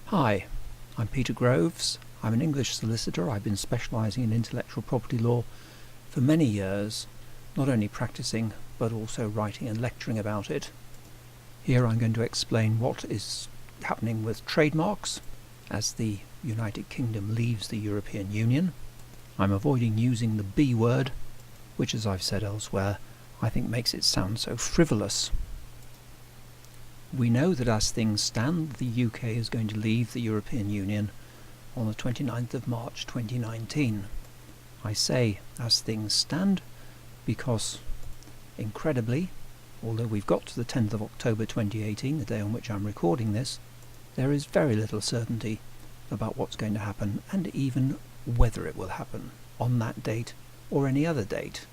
Hi, I'm Peter Groves. I'm an English solicitor. I've been specialising in intellectual property law for many years, not only practising but also writing and lecturing about it. Here I'm going to explain what is happening with trademarks as the United Kingdom leaves the European Union. I'm avoiding using the B word, which, as I've said elsewhere, I think makes it sound so frivolous. We know that as things stand, the UK is going to leave the European Union on the 29th of March 2019. I say as things stand because, incredibly, although we've got to the 10th of October 2018, the day on which I'm recording this, there is very little certainty about what's going to happen and even whether it will happen on that date or any other date.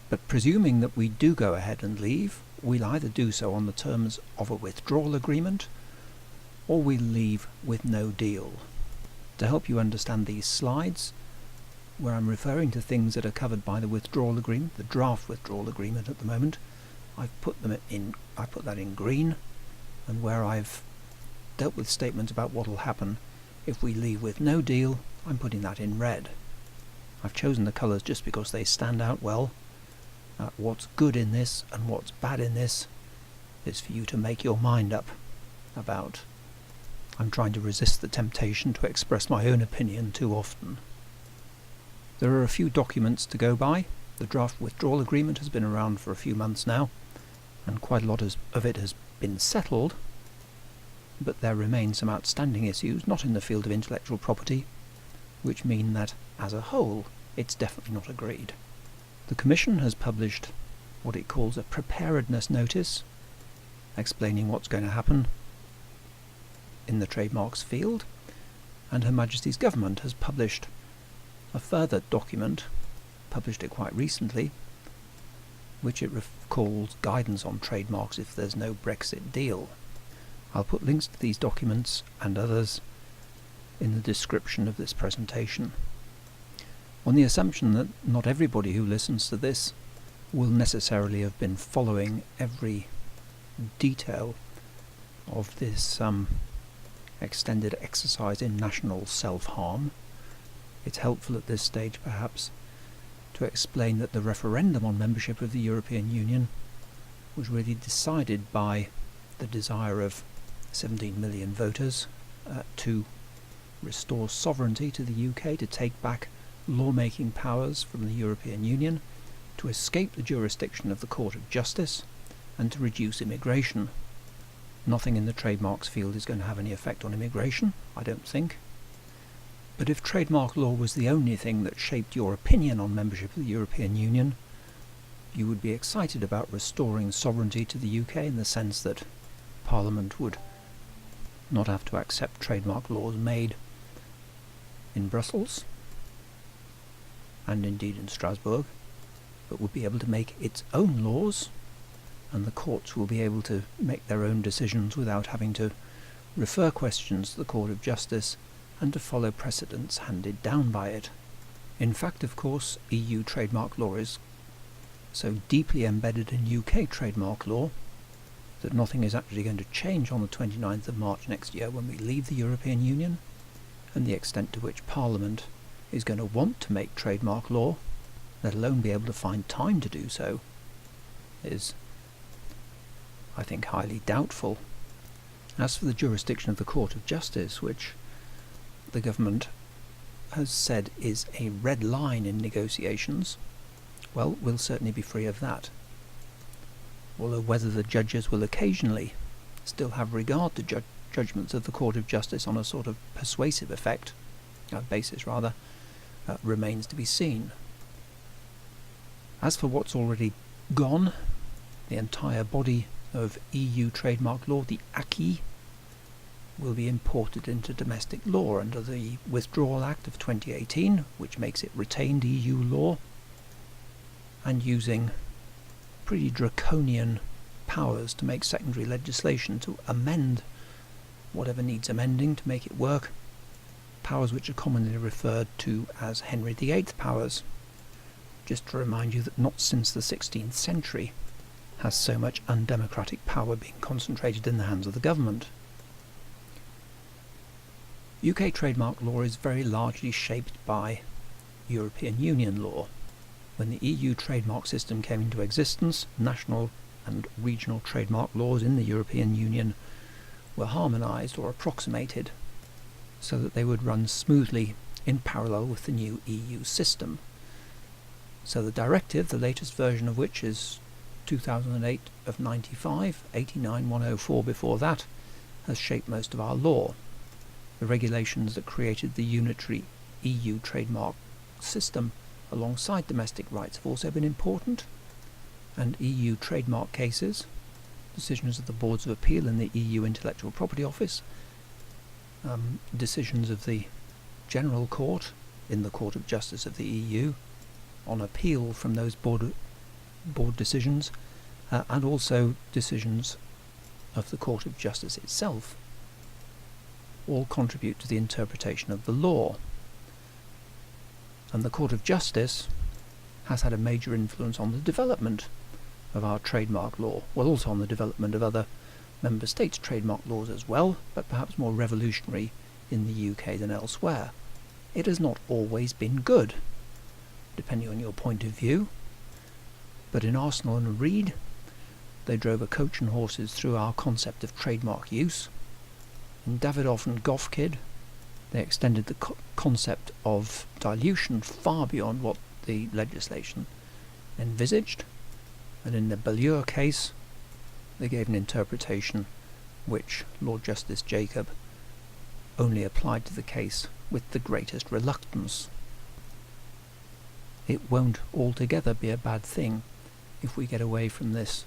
But presuming that we do go ahead and leave, we'll either do so on the terms of a withdrawal agreement or we'll leave with no deal. To help you understand these slides, where I'm referring to things that are covered by the withdrawal agreement, the draft withdrawal agreement at the moment, I put that in green, and where I've dealt with statements about what will happen if we leave with no deal, I'm putting that in red. I've chosen the colours just because they stand out well. What's good in this and what's bad in this is for you to make your mind up about. I'm trying to resist the temptation to express my own opinion too often. There are a few documents to go by. The draft withdrawal agreement has been around for a few months now, and quite a lot of it has been settled, but there remain some outstanding issues, not in the field of intellectual property, which mean that, as a whole, it's definitely not agreed. The Commission has published what it calls a preparedness notice, explaining what's going to happen in the trademarks field, and Her Majesty's Government has published a further document, published it quite recently, which it calls Guidance on Trademarks if there's no Brexit deal. I'll put links to these documents and others in the description of this presentation. On the assumption that not everybody who listens to this will necessarily have been following every detail of this extended exercise in national self-harm, it's helpful at this stage perhaps to explain that the referendum on membership of the European Union was really decided by the desire of 17 million voters to restore sovereignty to the UK, to take back lawmaking powers from the European Union, to escape the jurisdiction of the Court of Justice, and to reduce immigration. Nothing in the trademarks field is going to have any effect on immigration, I don't think. But if trademark law was the only thing that shaped your opinion on membership of the European Union, you would be excited about restoring sovereignty to the UK in the sense that Parliament would not have to accept trademark laws made in Brussels, and indeed in Strasbourg, but would be able to make its own laws, and the courts will be able to make their own decisions without having to refer questions to the Court of Justice and to follow precedents handed down by it. In fact, of course, EU trademark law is so deeply embedded in UK trademark law that nothing is actually going to change on the 29th of March next year when we leave the European Union, and the extent to which Parliament is going to want to make trademark law, let alone be able to find time to do so, is, I think, highly doubtful. As for the jurisdiction of the Court of Justice, which the government has said is a red line in negotiations, well, we'll certainly be free of that. Although whether the judges will occasionally still have regard to judgments of the Court of Justice on a sort of persuasive basis, remains to be seen. As for what's already gone, the entire body of EU trademark law, the acquis, will be imported into domestic law under the Withdrawal Act of 2018, which makes it retained EU law, and using pretty draconian powers to make secondary legislation to amend whatever needs amending to make it work, powers which are commonly referred to as Henry VIII powers. Just to remind you that not since the 16th century has so much undemocratic power been concentrated in the hands of the government. UK trademark law is very largely shaped by European Union law. When the EU trademark system came into existence, national and regional trademark laws in the European Union were harmonised or approximated so that they would run smoothly in parallel with the new EU system. So the directive, the latest version of which is 2008 of 95, 89/104 before that, has shaped most of our law. The regulations that created the unitary EU trademark system alongside domestic rights have also been important, and EU trademark cases, decisions of the Boards of Appeal in the EU Intellectual Property Office, decisions of the General Court in the Court of Justice of the EU on appeal from those board decisions, and also decisions of the Court of Justice itself, all contribute to the interpretation of the law. And the Court of Justice has had a major influence on the development of our trademark law, well, also on the development of other member states' trademark laws as well, but perhaps more revolutionary in the UK than elsewhere. It has not always been good, depending on your point of view, but in Arsenal and Reed they drove a coach and horses through our concept of trademark use. In Davidoff and Goffkid they extended the concept of dilution far beyond what the legislation envisaged, and in the Bellure case they gave an interpretation which Lord Justice Jacob only applied to the case with the greatest reluctance. It won't altogether be a bad thing if we get away from this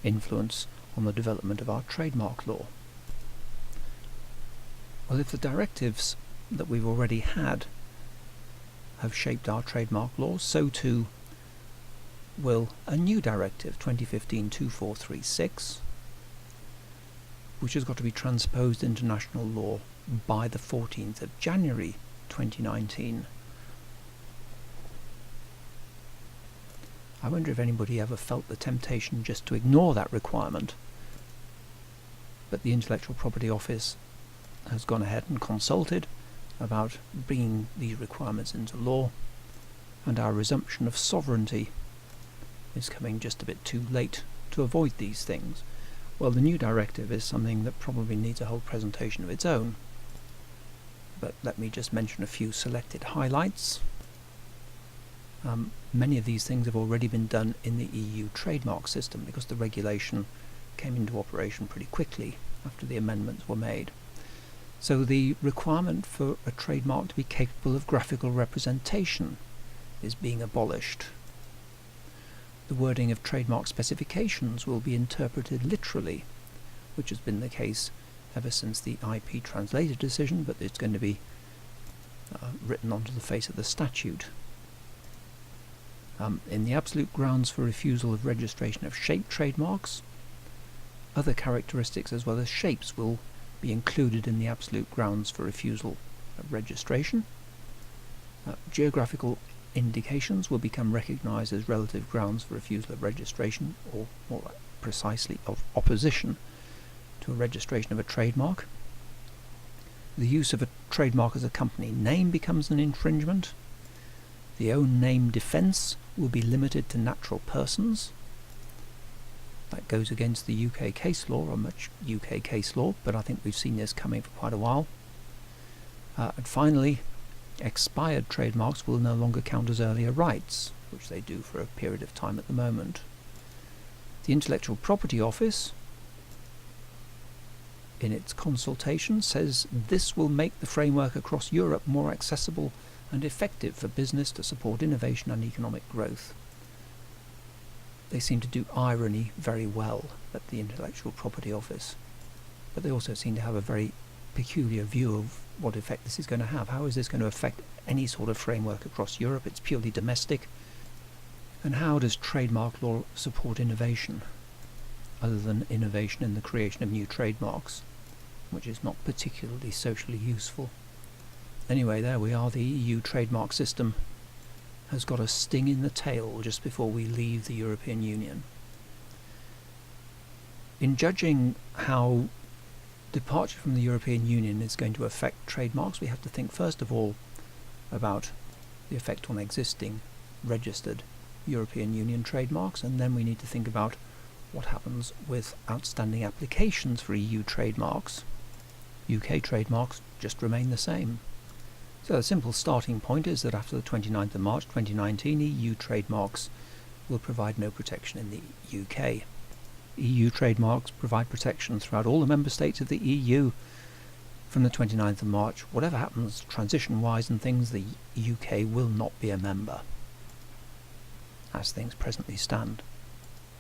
influence on the development of our trademark law. Well, if the directives that we've already had have shaped our trademark law, so too will a new directive, 2015-2436, which has got to be transposed into national law by the 14th of January 2019. I wonder if anybody ever felt the temptation just to ignore that requirement, but the Intellectual Property Office has gone ahead and consulted about bringing these requirements into law, and our resumption of sovereignty is coming just a bit too late to avoid these things. Well, the new directive is something that probably needs a whole presentation of its own, but let me just mention a few selected highlights. Many of these things have already been done in the EU trademark system because the regulation came into operation pretty quickly after the amendments were made. So the requirement for a trademark to be capable of graphical representation is being abolished. The wording of trademark specifications will be interpreted literally, which has been the case ever since the IP translator decision, but it's going to be written onto the face of the statute. In the absolute grounds for refusal of registration of shape trademarks, other characteristics as well as shapes will be included in the absolute grounds for refusal of registration. Geographical indications will become recognised as relative grounds for refusal of registration, or more precisely of opposition to a registration of a trademark. The use of a trademark as a company name becomes an infringement. The own name defence will be limited to natural persons. That goes against the UK case law, or much UK case law, but I think we've seen this coming for quite a while. And finally, expired trademarks will no longer count as earlier rights, which they do for a period of time at the moment. The Intellectual Property Office, in its consultation, says this will make the framework across Europe more accessible and effective for business to support innovation and economic growth. They seem to do irony very well at the Intellectual Property Office, but they also seem to have a very peculiar view of what effect this is going to have. How is this going to affect any sort of framework across Europe? It's purely domestic. And how does trademark law support innovation, other than innovation in the creation of new trademarks, which is not particularly socially useful? Anyway, there we are. The EU trademark system has got a sting in the tail just before we leave the European Union. In judging how departure from the European Union is going to affect trademarks, we have to think first of all about the effect on existing registered European Union trademarks, and then we need to think about what happens with outstanding applications for EU trademarks. UK trademarks just remain the same. So a simple starting point is that after the 29th of March 2019, EU trademarks will provide no protection in the UK. EU trademarks provide protection throughout all the member states of the EU from the 29th of March. Whatever happens transition-wise and things, the UK will not be a member, as things presently stand.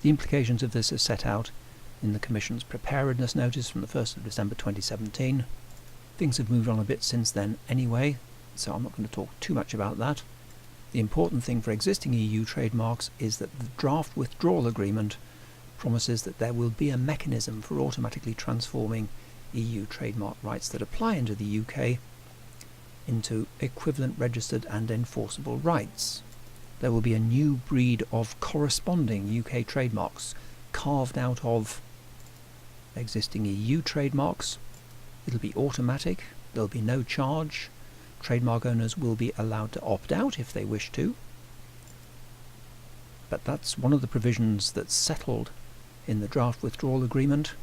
The implications of this are set out in the Commission's preparedness notice from the 1st of December 2017. Things have moved on a bit since then anyway, so I'm not going to talk too much about that. The important thing for existing EU trademarks is that the draft withdrawal agreement promises that there will be a mechanism for automatically transforming EU trademark rights that apply into the UK into equivalent registered and enforceable rights. There will be a new breed of corresponding UK trademarks carved out of existing EU trademarks. It'll be automatic, there'll be no charge, trademark owners will be allowed to opt out if they wish to, but that's one of the provisions that's settled in the draft withdrawal agreement,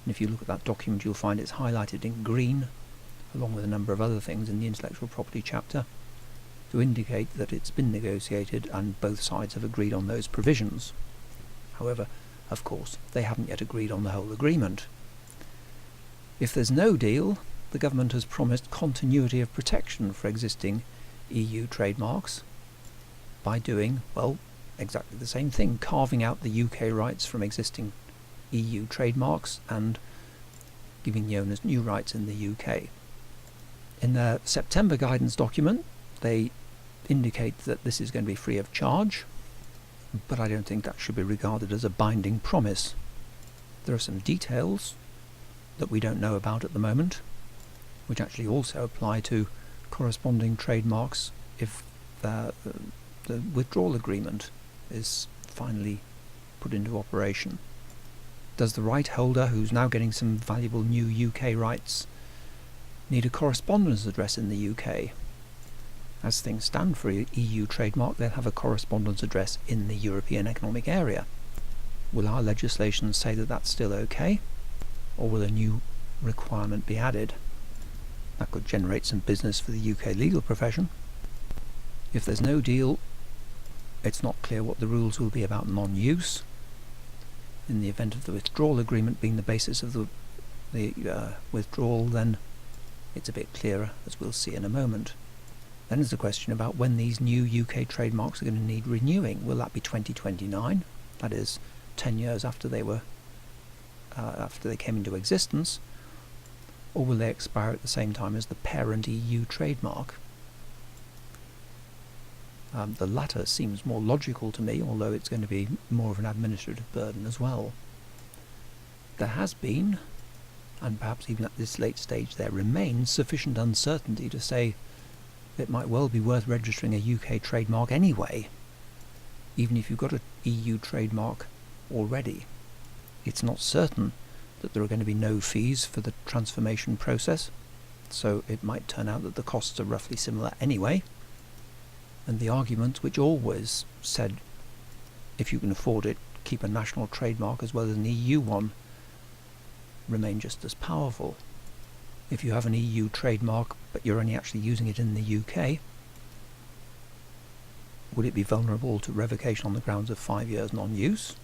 and if you look at that document you'll find it's highlighted in green along with a number of other things in the intellectual property chapter to indicate that it's been negotiated and both sides have agreed on those provisions. However, of course, they haven't yet agreed on the whole agreement. If there's no deal, the government has promised continuity of protection for existing EU trademarks by doing, well, exactly the same thing, carving out the UK rights from existing EU trademarks and giving the owners new rights in the UK. In their September guidance document, they indicate that this is going to be free of charge, but I don't think that should be regarded as a binding promise. There are some details that we don't know about at the moment, which actually also apply to corresponding trademarks if the withdrawal agreement is finally put into operation. Does the right holder, who's now getting some valuable new UK rights, need a correspondence address in the UK? As things stand for an EU trademark, they'll have a correspondence address in the European Economic Area. Will our legislation say that that's still okay, or will a new requirement be added? That could generate some business for the UK legal profession. If there's no deal, it's not clear what the rules will be about non-use. In the event of the withdrawal agreement being the basis of the withdrawal, then it's a bit clearer, as we'll see in a moment. Then there's the question about when these new UK trademarks are going to need renewing. Will that be 2029? That is 10 years after they came into existence, or will they expire at the same time as the parent EU trademark? The latter seems more logical to me, although it's going to be more of an administrative burden as well. There has been, and perhaps even at this late stage there remains, sufficient uncertainty to say it might well be worth registering a UK trademark anyway, even if you've got an EU trademark already. It's not certain that there are going to be no fees for the transformation process, so it might turn out that the costs are roughly similar anyway, and the argument which always said if you can afford it, keep a national trademark as well as an EU one remain just as powerful. If you have an EU trademark but you're only actually using it in the UK, would it be vulnerable to revocation on the grounds of 5 years non-use?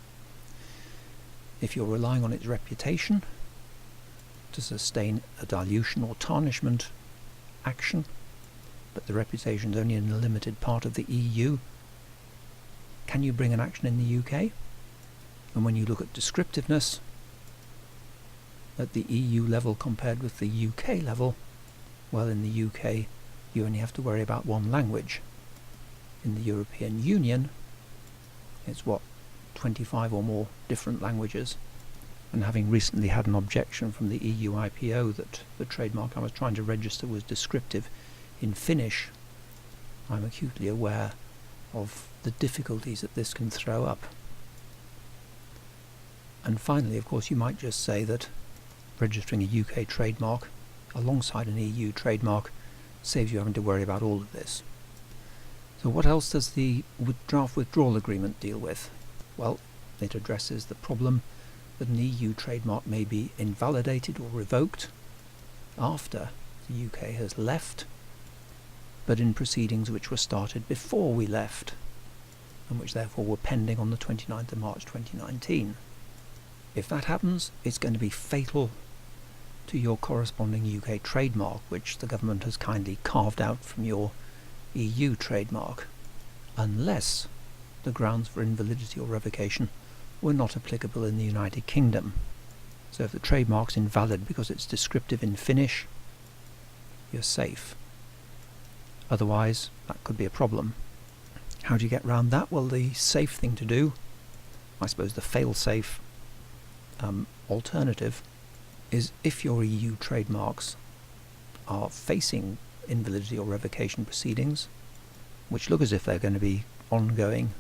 If you're relying on its reputation to sustain a dilution or tarnishment action, but the reputation is only in a limited part of the EU, can you bring an action in the UK? And when you look at descriptiveness at the EU level compared with the UK level, well, in the UK you only have to worry about one language. In the European Union it's 25 or more different languages, and having recently had an objection from the EU IPO that the trademark I was trying to register was descriptive in Finnish, I'm acutely aware of the difficulties that this can throw up. And finally, of course, you might just say that registering a UK trademark alongside an EU trademark saves you having to worry about all of this. So what else does the draft withdrawal agreement deal with? Well, it addresses the problem that an EU trademark may be invalidated or revoked after the UK has left, but in proceedings which were started before we left, and which therefore were pending on the 29th of March 2019. If that happens, it's going to be fatal to your corresponding UK trademark, which the government has kindly carved out from your EU trademark, unless the grounds for invalidity or revocation were not applicable in the United Kingdom. So if the trademark's invalid because it's descriptive in Finnish, you're safe. Otherwise, that could be a problem. How do you get around that? Well, the safe thing to do, I suppose the fail-safe alternative, is if your EU trademarks are facing invalidity or revocation proceedings, which look as if they're going to be ongoing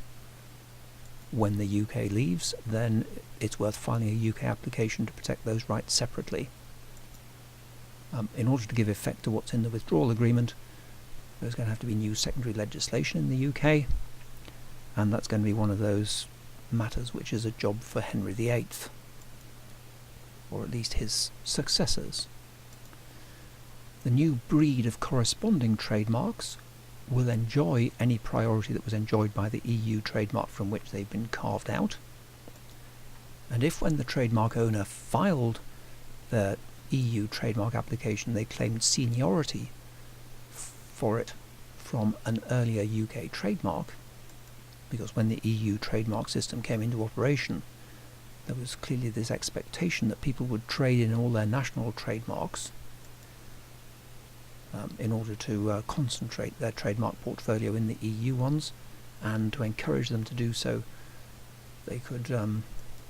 when the UK leaves, then it's worth filing a UK application to protect those rights separately. In order to give effect to what's in the withdrawal agreement, there's going to have to be new secondary legislation in the UK, and that's going to be one of those matters which is a job for Henry VIII, or at least his successors. The new breed of corresponding trademarks will enjoy any priority that was enjoyed by the EU trademark from which they've been carved out, and if when the trademark owner filed their EU trademark application they claimed seniority for it from an earlier UK trademark, because when the EU trademark system came into operation there was clearly this expectation that people would trade in all their national trademarks in order to concentrate their trademark portfolio in the EU ones, and to encourage them to do so they could,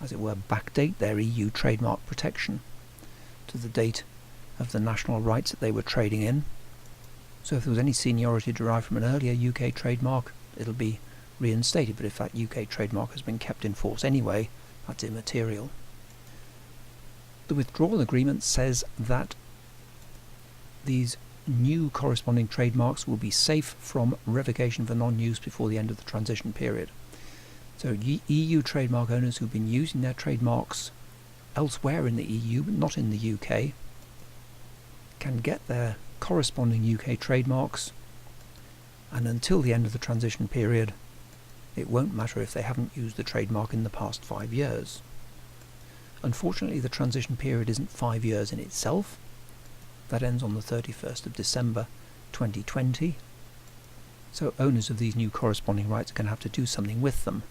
as it were, backdate their EU trademark protection to the date of the national rights that they were trading in. So if there was any seniority derived from an earlier UK trademark, it'll be reinstated, but if that UK trademark has been kept in force anyway, that's immaterial. The withdrawal agreement says that these new corresponding trademarks will be safe from revocation for non-use before the end of the transition period. So EU trademark owners who've been using their trademarks elsewhere in the EU but not in the UK can get their corresponding UK trademarks, and until the end of the transition period it won't matter if they haven't used the trademark in the past 5 years. Unfortunately, the transition period isn't 5 years in itself. That ends on the 31st of December 2020. So owners of these new corresponding rights are going to have to do something with them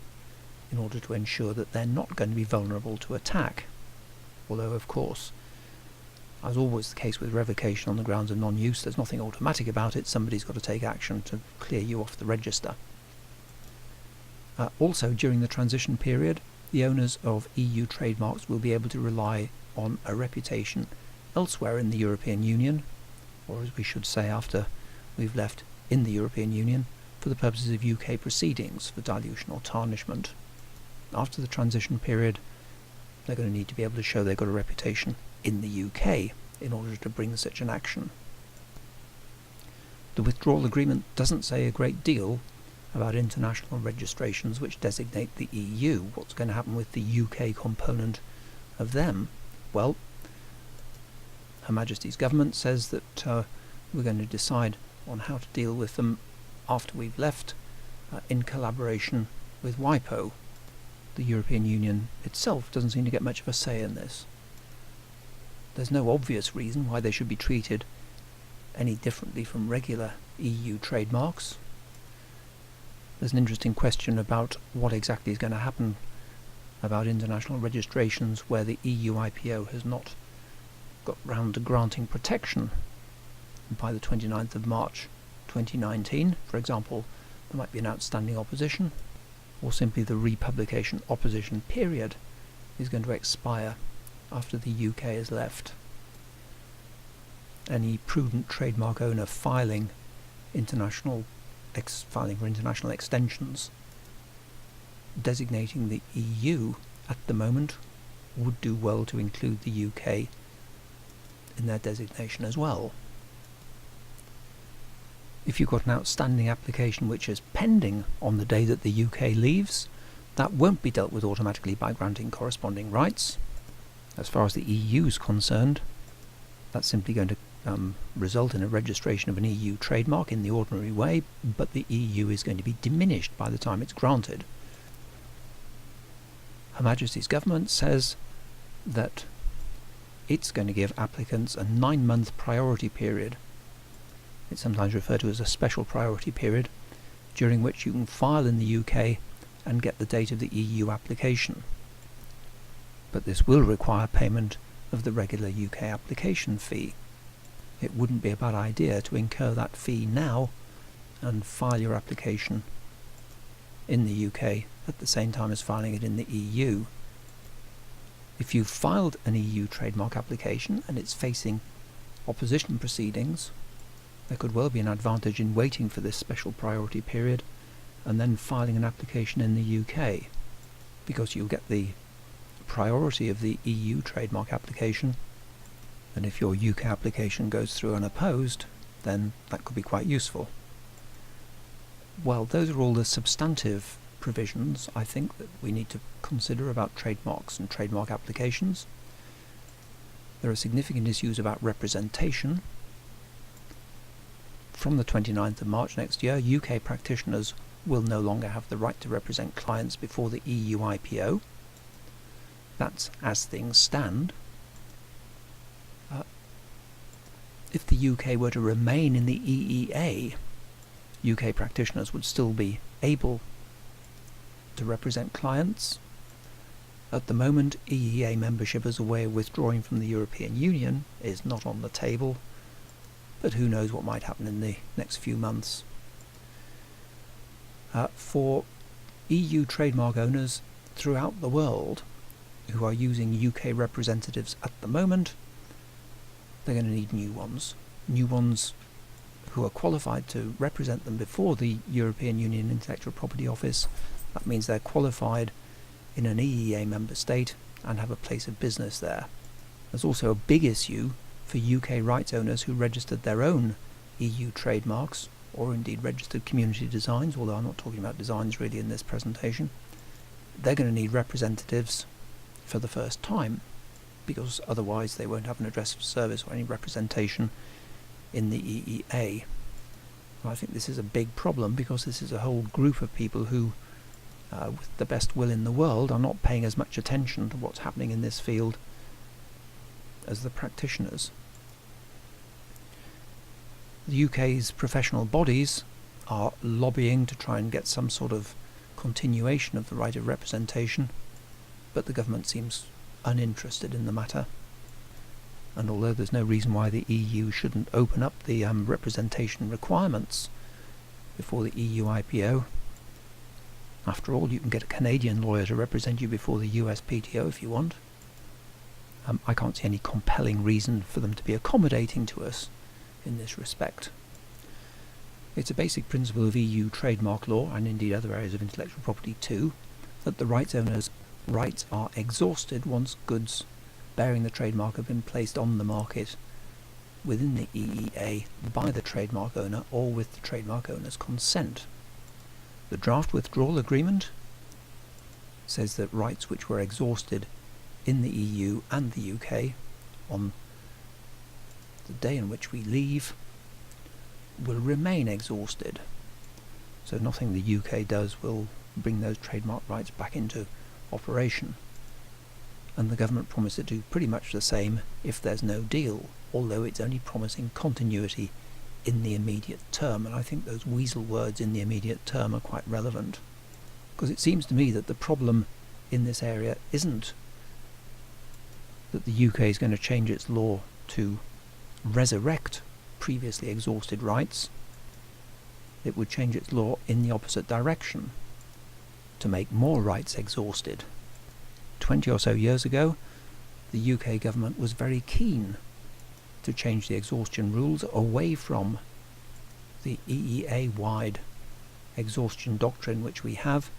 in order to ensure that they're not going to be vulnerable to attack. Although, of course, as always the case with revocation on the grounds of non-use, there's nothing automatic about it. Somebody's got to take action to clear you off the register. Also, during the transition period, the owners of EU trademarks will be able to rely on a reputation elsewhere in the European Union, or as we should say after we've left, in the European Union, for the purposes of UK proceedings for dilution or tarnishment. After the transition period, they're going to need to be able to show they've got a reputation in the UK in order to bring such an action. The withdrawal agreement doesn't say a great deal about international registrations which designate the EU. What's going to happen with the UK component of them? Well, Her Majesty's government says that we're going to decide on how to deal with them after we've left, in collaboration with WIPO. The European Union itself doesn't seem to get much of a say in this. There's no obvious reason why they should be treated any differently from regular EU trademarks. There's an interesting question about what exactly is going to happen about international registrations where the EU IPO has not got round to granting protection by the 29th of March 2019. For example, there might be an outstanding opposition, or simply the republication opposition period is going to expire after the UK has left. Any prudent trademark owner filing for international extensions designating the EU at the moment would do well to include the UK in their designation as well. If you've got an outstanding application which is pending on the day that the UK leaves, that won't be dealt with automatically by granting corresponding rights. As far as the EU is concerned, that's simply going to result in a registration of an EU trademark in the ordinary way, but the EU is going to be diminished by the time it's granted. Her Majesty's government says that it's going to give applicants a 9-month priority period. It's sometimes referred to as a special priority period, during which you can file in the UK and get the date of the EU application. But this will require payment of the regular UK application fee. It wouldn't be a bad idea to incur that fee now and file your application in the UK at the same time as filing it in the EU. If you've filed an EU trademark application and it's facing opposition proceedings, there could well be an advantage in waiting for this special priority period and then filing an application in the UK, because you'll get the priority of the EU trademark application, and if your UK application goes through unopposed, then that could be quite useful. Well, those are all the substantive provisions I think that we need to consider about trademarks and trademark applications. There are significant issues about representation. From the 29th of March next year, UK practitioners will no longer have the right to represent clients before the EU IPO. That's as things stand. If the UK were to remain in the EEA, UK practitioners would still be able to represent clients. At the moment, EEA membership as a way of withdrawing from the European Union is not on the table, but who knows what might happen in the next few months. For EU trademark owners throughout the world who are using UK representatives at the moment, they're going to need new ones who are qualified to represent them before the European Union Intellectual Property Office. That means they're qualified in an EEA member state and have a place of business there. There's also a big issue for UK rights owners who registered their own EU trademarks, or indeed registered community designs, although I'm not talking about designs really in this presentation. They're going to need representatives for the first time, because otherwise they won't have an address of service or any representation in the EEA. Well, I think this is a big problem, because this is a whole group of people who, with the best will in the world, are not paying as much attention to what's happening in this field as the practitioners. The UK's professional bodies are lobbying to try and get some sort of continuation of the right of representation, but the government seems uninterested in the matter. And although there's no reason why the EU shouldn't open up the representation requirements before the EU IPO, after all, you can get a Canadian lawyer to represent you before the US PTO if you want. I can't see any compelling reason for them to be accommodating to us in this respect. It's a basic principle of EU trademark law, and indeed other areas of intellectual property too, that the rights owner's rights are exhausted once goods bearing the trademark have been placed on the market within the EEA by the trademark owner or with the trademark owner's consent. The draft withdrawal agreement says that rights which were exhausted in the EU and the UK on the day in which we leave will remain exhausted. So nothing the UK does will bring those trademark rights back into operation. And the government promised to do pretty much the same if there's no deal, although it's only promising continuity in the immediate term, and I think those weasel words "in the immediate term" are quite relevant, because it seems to me that the problem in this area isn't that the UK is going to change its law to resurrect previously exhausted rights. It would change its law in the opposite direction, to make more rights exhausted. 20 or so years ago, the UK government was very keen to change the exhaustion rules away from the EEA-wide exhaustion doctrine which we have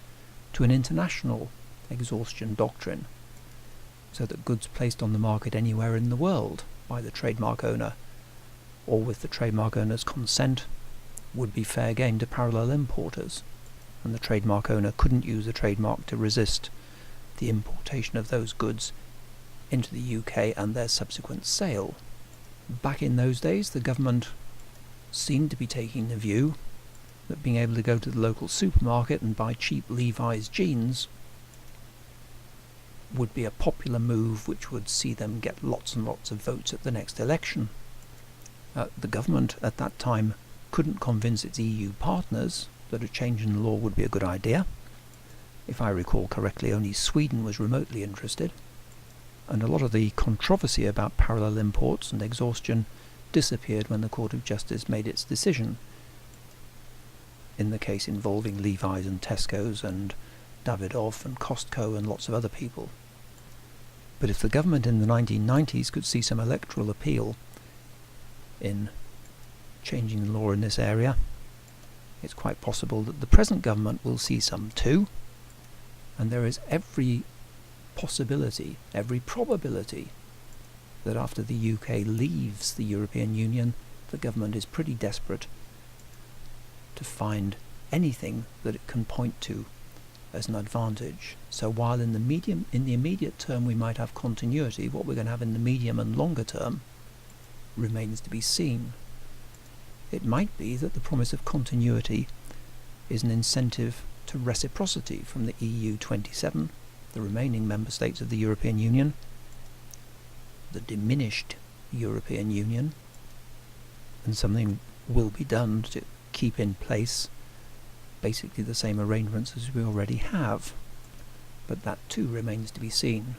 to an international exhaustion doctrine, so that goods placed on the market anywhere in the world by the trademark owner or with the trademark owner's consent would be fair game to parallel importers, and the trademark owner couldn't use the trademark to resist the importation of those goods into the UK and their subsequent sale. Back in those days, the government seemed to be taking the view that being able to go to the local supermarket and buy cheap Levi's jeans would be a popular move which would see them get lots and lots of votes at the next election. The government at that time couldn't convince its EU partners that a change in the law would be a good idea. If I recall correctly, only Sweden was remotely interested, and a lot of the controversy about parallel imports and exhaustion disappeared when the Court of Justice made its decision in the case involving Levi's and Tesco's and Davidoff and Costco and lots of other people. But if the government in the 1990s could see some electoral appeal in changing the law in this area, it's quite possible that the present government will see some too, and there is every possibility, every probability that after the UK leaves the European Union, the government is pretty desperate to find anything that it can point to as an advantage. So while in the immediate term we might have continuity, what we're going to have in the medium and longer term remains to be seen. It might be that the promise of continuity is an incentive to reciprocity from the EU 27, the remaining member states of the European Union, the diminished European Union, and something will be done to keep in place basically the same arrangements as we already have, but that too remains to be seen.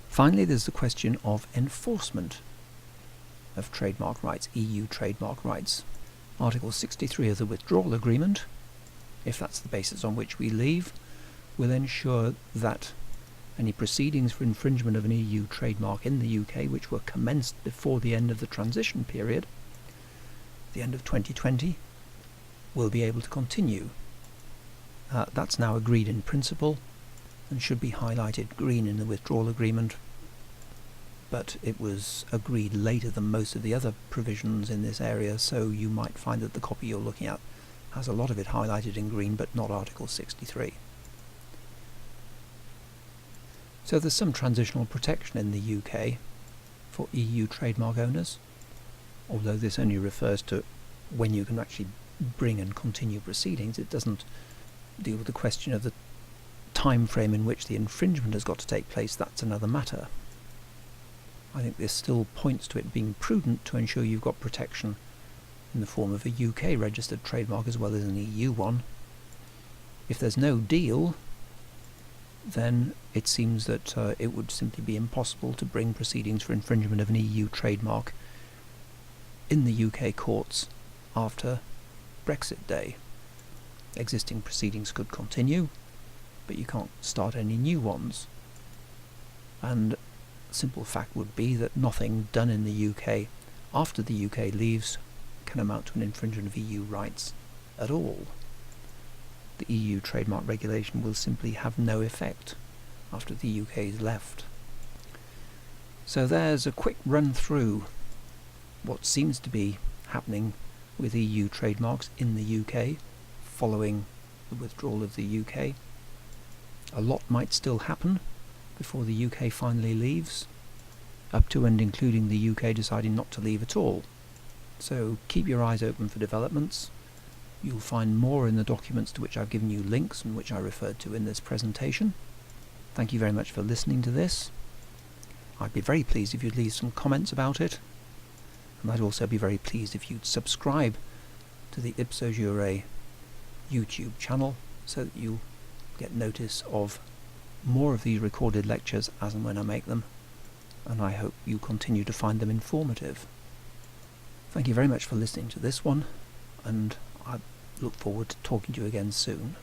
Finally, there's the question of enforcement of trademark rights, EU trademark rights. Article 63 of the withdrawal agreement, if that's the basis on which we leave, will ensure that any proceedings for infringement of an EU trademark in the UK which were commenced before the end of the transition period, the end of 2020, will be able to continue. That's now agreed in principle and should be highlighted green in the withdrawal agreement, but it was agreed later than most of the other provisions in this area, so you might find that the copy you're looking at has a lot of it highlighted in green, but not Article 63. So there's some transitional protection in the UK for EU trademark owners, although this only refers to when you can actually bring and continue proceedings. It doesn't deal with the question of the time frame in which the infringement has got to take place. That's another matter. I think this still points to it being prudent to ensure you've got protection in the form of a UK registered trademark as well as an EU one. If there's no deal, then it seems that it would simply be impossible to bring proceedings for infringement of an EU trademark in the UK courts after Brexit Day. Existing proceedings could continue, but you can't start any new ones. And the simple fact would be that nothing done in the UK after the UK leaves can amount to an infringement of EU rights at all. The EU trademark regulation will simply have no effect after the UK is left. So there's a quick run through what seems to be happening with EU trademarks in the UK following the withdrawal of the UK. A lot might still happen before the UK finally leaves, up to and including the UK deciding not to leave at all. So keep your eyes open for developments. You'll find more in the documents to which I've given you links and which I referred to in this presentation. Thank you very much for listening to this. I'd be very pleased if you'd leave some comments about it, and I'd also be very pleased if you'd subscribe to the Ipso Jure YouTube channel so that you'll get notice of more of these recorded lectures as and when I make them, and I hope you continue to find them informative. Thank you very much for listening to this one, and I look forward to talking to you again soon.